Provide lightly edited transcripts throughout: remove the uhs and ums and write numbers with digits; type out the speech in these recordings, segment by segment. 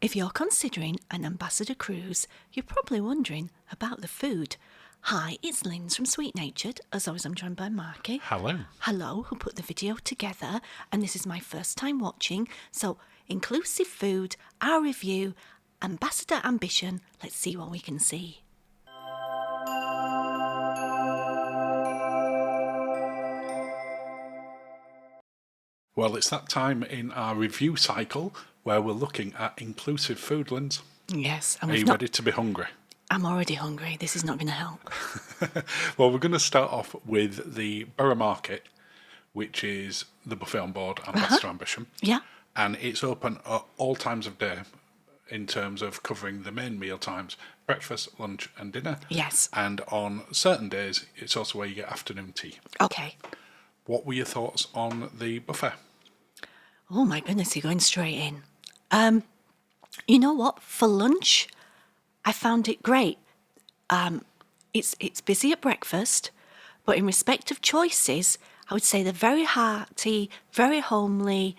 If you're considering an Ambassador cruise, you're probably wondering about the food. Hi, it's Linz from Sweet Natured. As always, I'm joined by Marky. Hello. Hello, who put the video together, and this is my first time watching. So, inclusive food, our review, Ambassador ambition. Let's see what we can see. Well, it's that time in our review cycle where we're looking at inclusive food, Linz. Yes, and Are you ready to be hungry? I'm already hungry. This is not going to help. Well, we're going to start off with the Borough Market, which is the buffet on board Ambassador Ambition. Yeah. And it's open at all times of day in terms of covering the main meal times, breakfast, lunch and dinner. Yes. And on certain days, it's also where you get afternoon tea. Okay. What were your thoughts on the buffet? Oh my goodness, you're going straight in. You know what? For lunch, I found it great. It's busy at breakfast, but in respect of choices, I would say they're very hearty, very homely,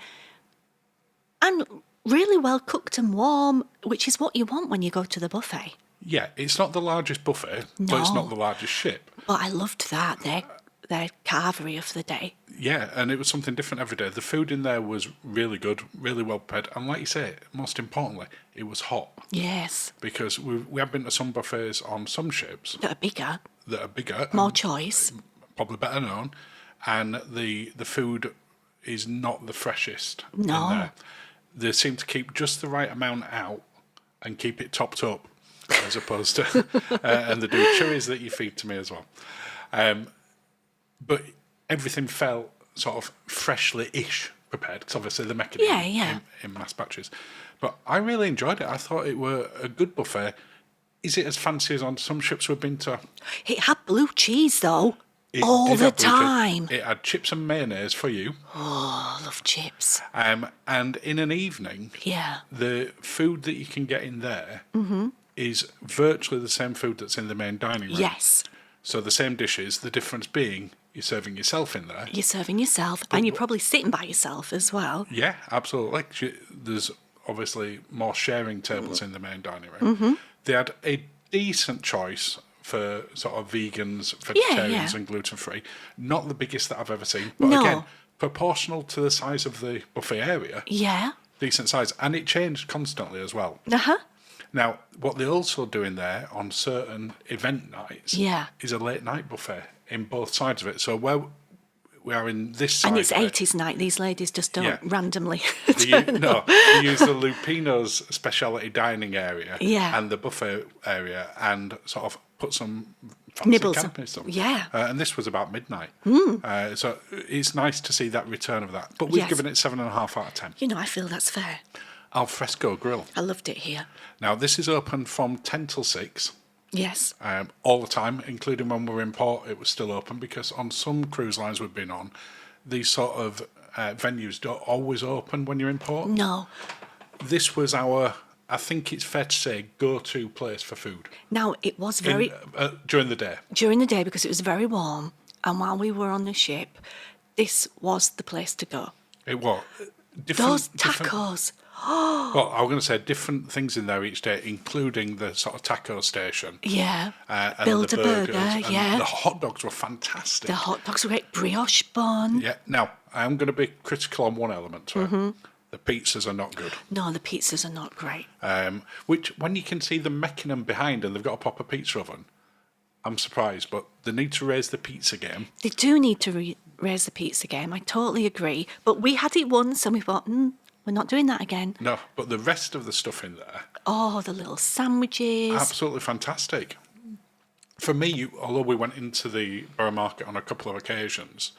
and really well cooked and warm, which is what you want when you go to the buffet. Yeah, it's not the largest buffet, but it's No. not the largest ship. But I loved that, their carvery of the day. Yeah, and it was something different every day. The food in there was really good, really well prepared, and like you say, most importantly, it was hot. Yes, Because we have been to some buffets on some ships that are bigger, that are bigger, more and choice. probably better known, and the food is not the freshest No. in there. They seem to keep just the right amount out and keep it topped up, as opposed to, and they do churries that you feed to me as well. But everything felt sort of freshly-ish prepared, because obviously they're making it in mass batches. But I really enjoyed it. I thought it were a good buffet. Is it as fancy as on some ships we've been to? It had blue cheese though, It all did the have blue cheese. time. It had chips and mayonnaise for you. Oh, I love chips. And in an evening, Yeah. the food that you can get in there is virtually the same food that's in the main dining room. Yes. So the same dishes, the difference being you're serving yourself in there. You're serving yourself, and you're probably sitting by yourself as well. Yeah, absolutely. There's obviously more sharing tables in the main dining room. They had a decent choice for sort of vegans, vegetarians and gluten-free. Not the biggest that I've ever seen, but No. again, proportional to the size of the buffet area. Yeah. Decent size. And it changed constantly as well. Uh-huh. Now, what they also do in there on certain event nights is a late night buffet in both sides of it. So where we are in this side And it's of it, 80s night. These ladies just don't randomly they use the Lupino's speciality dining area and the buffet area and sort of put some fancy Nibbles. camping stuff. Yeah. And this was about midnight. So it's nice to see that return of that. But we've given it 7.5 out of 10. You know, I feel that's fair. Alfresco Grill. I loved it here. Now, this is open from 10 till 6. Yes. All the time, including when we were in port, it was still open because on some cruise lines we've been on, these sort of venues don't always open when you're in port. No. This was our, I think it's fair to say, go-to place for food. Now, it was very... during the day. During the day, because it was very warm, and while we were on the ship, this was the place to go. It was. Those tacos. Well, I was going to say different things in there each day, including the sort of taco station. Yeah. And Build the a burger, burgers, yeah. And the hot dogs were fantastic. The hot dogs were great. Brioche bun. Yeah. Now, I'm going to be critical on one element to it. The pizzas are not good. No, the pizzas are not great. Which, when you can see them making them behind and they've got a proper pizza oven, I'm surprised, but they need to raise the pizza game. They do need to raise the pizza game. I totally agree. But we had it once and we thought, we're not doing that again. No, but the rest of the stuff in there... Oh, the little sandwiches. Absolutely fantastic. For me, although we went into the Borough Market on a couple of occasions,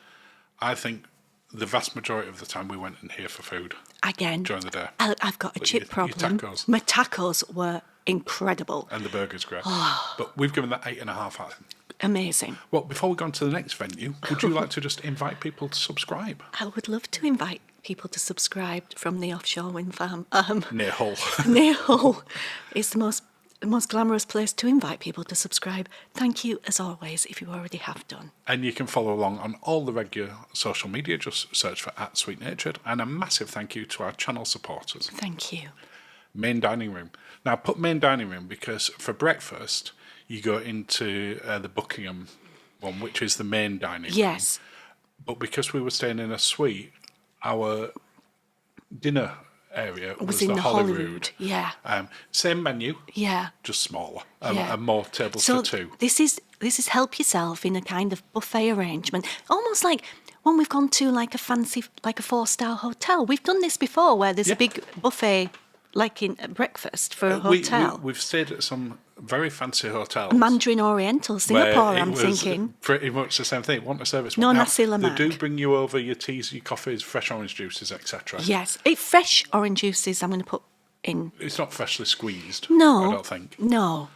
I think the vast majority of the time we went in here for food. Again. During the day. I've got a chip problem. Tacos. My tacos were incredible. And the burger's great. But we've given that 8.5 out of 10. Amazing. Well, before we go on to the next venue, would you like to just invite people to subscribe? I would love to invite people to subscribe from the offshore wind farm. Near Hull. Near Hull. It's the most glamorous place to invite people to subscribe. Thank you, as always, if you already have done. And you can follow along on all the regular social media. Just search for @SweetNatured. And a massive thank you to our channel supporters. Thank you. main dining room. Now, I put main dining room because for breakfast, you go into the Buckingham one, which is the main dining room. Yes. But because we were staying in a suite, our dinner area was in the the Holyrood. Yeah. Same menu, Yeah. just smaller, Yeah. and more tables So for two. this is help yourself in a kind of buffet arrangement, almost like when we've gone to like a fancy, like a 4-star hotel. We've done this before, where there's Yeah. a big buffet, like in breakfast for a hotel. We've stayed at some very fancy hotels. Mandarin Oriental, where Singapore. it I'm was thinking. pretty much the same thing. Want a service? No Now, nasi lemak. They do bring you over your teas, your coffees, fresh orange juices, etc. Yes, fresh orange juices. I'm going to put in. It's not freshly squeezed. No, I don't think. No.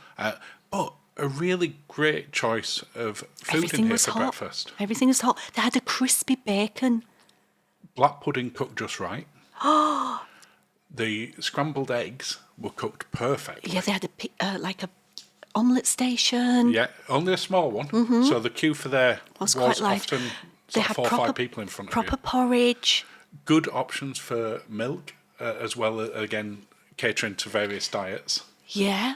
But a really great choice of food Everything in here was for hot. breakfast. Everything was hot. They had a crispy bacon. Black pudding cooked just right. The scrambled eggs were cooked perfectly. Yeah, they had like a omelette station. Yeah, only a small one. So the queue for there was quite light. often They sort of had 4 or proper, 5 people in front of proper you. porridge. Good options for milk, as well as, again, catering to various diets. Yeah.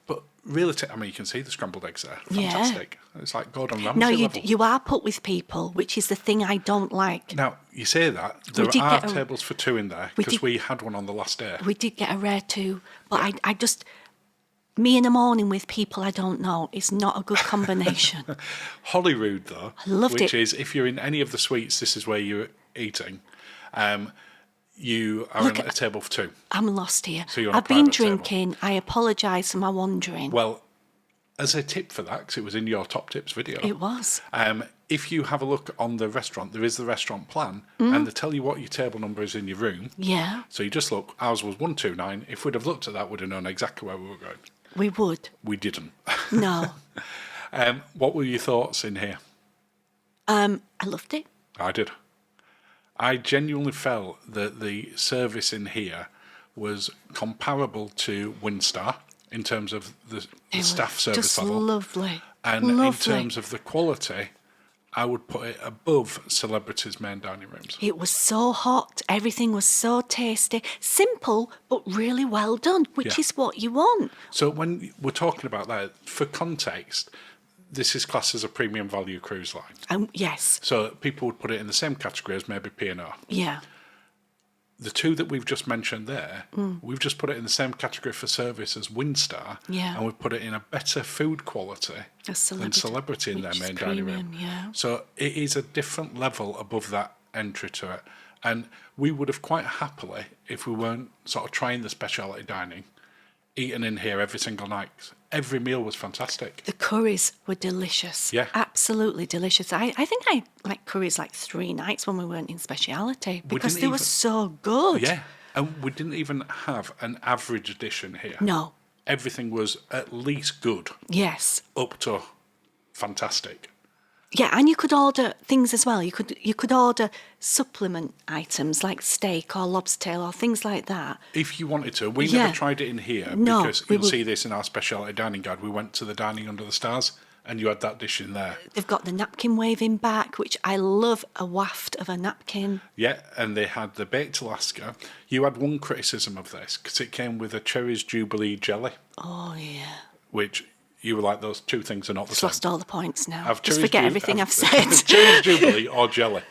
But really, I mean, you can see the scrambled eggs there. Yeah. Fantastic. It's like Gordon Ramsay Now level. you are put with people, which is the thing I don't like. Now, you say that. There did are get a- tables for 2 in there, we because did- we had one on the last day. We did get a rare too, but I just me in the morning with people I don't know is not a good combination. Holyrood, though, loved which it. is, if you're in any of the suites, this is where you're eating. You are Look on a table for 2. I'm lost here. So you're on a I've been private table. drinking. I apologise for my wandering. Well, as a tip for that, because it was in your top tips video, It was. if you have a look on the restaurant, there is the restaurant plan, Mm. and they tell you what your table number is in your room. Yeah, So you just look, ours was 129. If we'd have looked at that, we'd have known exactly where we were going. we would. We didn't. No. What were your thoughts in here? I loved it. I did. I genuinely felt that the service in here was comparable to Windstar in terms of the It staff was service just level. lovely. And lovely. in terms of the quality, I would put it above Celebrity's main dining rooms. It was so hot. Everything was so tasty. Simple, but really well done, which Yeah. is what you want. So when we're talking about that, for context, this is classed as a premium value cruise line. Yes. So people would put it in the same category as maybe P&O. Yeah. The 2 that we've just mentioned there, we've just put it in the same category for service as Windstar, Yeah. and we've put it in a better food quality than Celebrity in their which is main dining room. premium, yeah. So it is a different level above that entry to it. And we would have quite happily, if we weren't sort of trying the specialty dining, eaten in here every single night. Every meal was fantastic. The curries were delicious. Yeah. Absolutely delicious. I think I like curries like 3 nights when we weren't in speciality because didn't they were even- so good. Yeah. And we didn't even have an average edition here. No. Everything was at least good, Yes. up to fantastic. Yeah, and you could order things as well. You could order supplement items like steak or lobster tail or things like that. If you wanted to. We Yeah. never tried it in here No, because we you'll will- see this in our specialty dining guide. We went to the Dining Under the Stars and you had that dish in there. They've got the napkin waving back, which I love a waft of a napkin. Yeah, and they had the baked Alaska. You had one criticism of this because it came with a Cherries Jubilee jelly, Oh, yeah. which you were like, those 2 things are not the Just same. lost all the points now. Have Just Cherries forget Ju- everything have- I've said. Cherries Jubilee or jelly.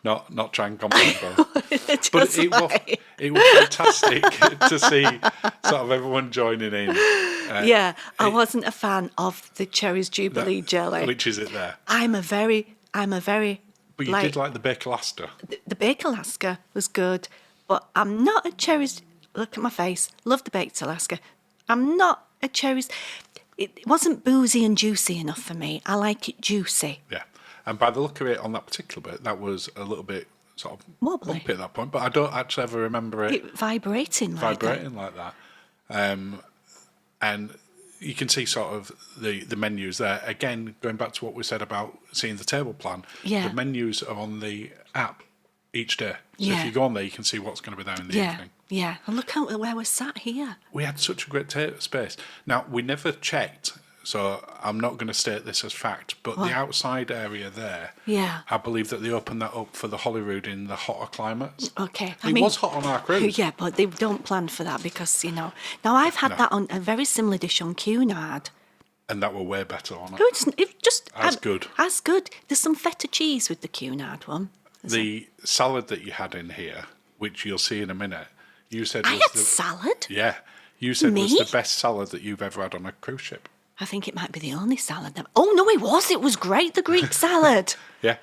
Not try and combine both. But Just it was fantastic to see sort of everyone joining in. yeah, I wasn't a fan of the Cherries Jubilee jelly. Which is it there? I'm a very But you did like the baked Alaska. the baked Alaska was good, but I'm not a cherries. Look at my face. Love the baked Alaska. I'm not a cherries. It wasn't boozy and juicy enough for me. I like it juicy. Yeah. And by the look of it on that particular bit, that was a little bit sort of Wobbly. bumpy at that point. But I don't actually ever remember it Vibrating like that. vibrating like that. And you can see sort of the menus there. Again, going back to what we said about seeing the table plan, Yeah. the menus are on the app each day. So Yeah. if you go on there, you can see what's going to be there in the Yeah, evening. yeah. And look out where we're sat here. We had such a great space. Now, we never checked so I'm not going to state this as fact, but the outside area there, Yeah. I believe that they opened that up for the Holyrood in the hotter climates. Okay. It was hot on our cruise. Yeah, but they don't plan for that because, Now I've had that on a very similar dish on Cunard. And that were way better on it. It just As good. As good. There's some feta cheese with the Cunard one. The salad that you had in here, which you'll see in a minute, you said I was had the salad. yeah, you said was Me? the best salad that you've ever had on a cruise ship. I think it might be the only salad. Oh no, it was. It was great. The Greek salad. Yeah,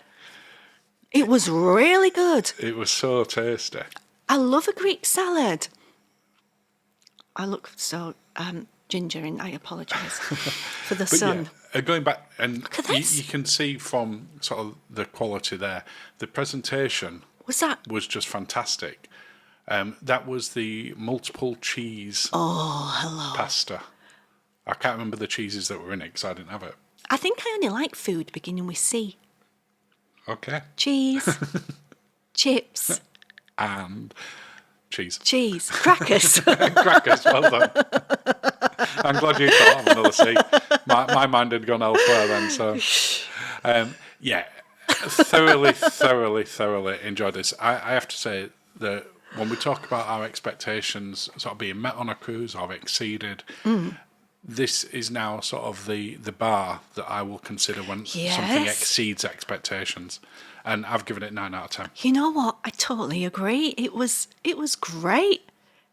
It was really good. it was so tasty. I love a Greek salad. I look so ginger, and I apologise for the But sun. yeah, going back, and Look at you, this. you can see from sort of the quality there, the presentation Was that? was just fantastic. That was the multiple cheese Oh, hello. pasta. I can't remember the cheeses that were in it because I didn't have it. I think I only like food beginning with C. Okay. Cheese, chips, And cheese. crackers. Crackers, well done. I'm glad you thought of another C. My mind had gone elsewhere then, so... yeah, thoroughly enjoyed this. I have to say that when we talk about our expectations sort of being met on a cruise or exceeded, this is now sort of the bar that I will consider when something Yes. exceeds expectations. And I've given it 9 out of 10. You know what? I totally agree. It was great.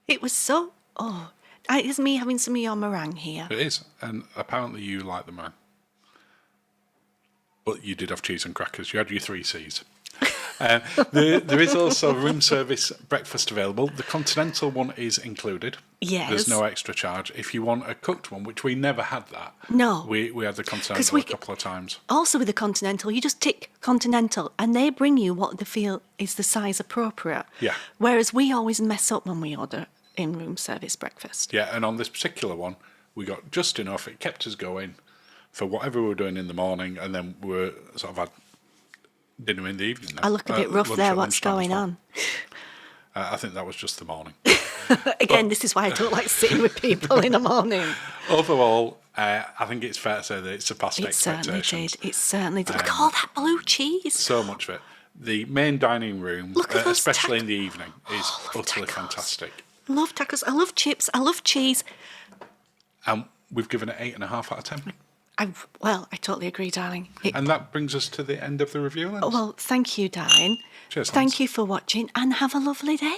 It was so... Oh, it's me having some of your meringue here. It is, and apparently you like the man. But you did have cheese and crackers. You had your 3 C's. There is also room service breakfast available. The continental one is included. Yes. There's no extra charge. If you want a cooked one, which we never had that. No. We had the continental a couple of times. Also with the continental, you just tick continental and they bring you what they feel is the size appropriate. Yeah. Whereas we always mess up when we order in-room service breakfast. Yeah, and on this particular one, we got just enough. It kept us going for whatever we were doing in the morning, and then we were sort of had dinner in the evening. Then. I look a bit rough lunch there. at What's lunchtime going as well. on? I think that was just the morning. Again, this is why I don't like sitting with people in the morning. Overall, I think it's fair to say that it surpassed It certainly expectations. did. It certainly did. Look at all that blue cheese. So much of it. The main dining room, Look at those especially in the evening, is I love utterly tacos. fantastic. I love tacos. I love chips. I love cheese. And we've given it 8.5 out of 10. I totally agree, darling. And that brings us to the end of the review. Then. Well, thank you, darling. Cheers, Thank Hans. you for watching and have a lovely day.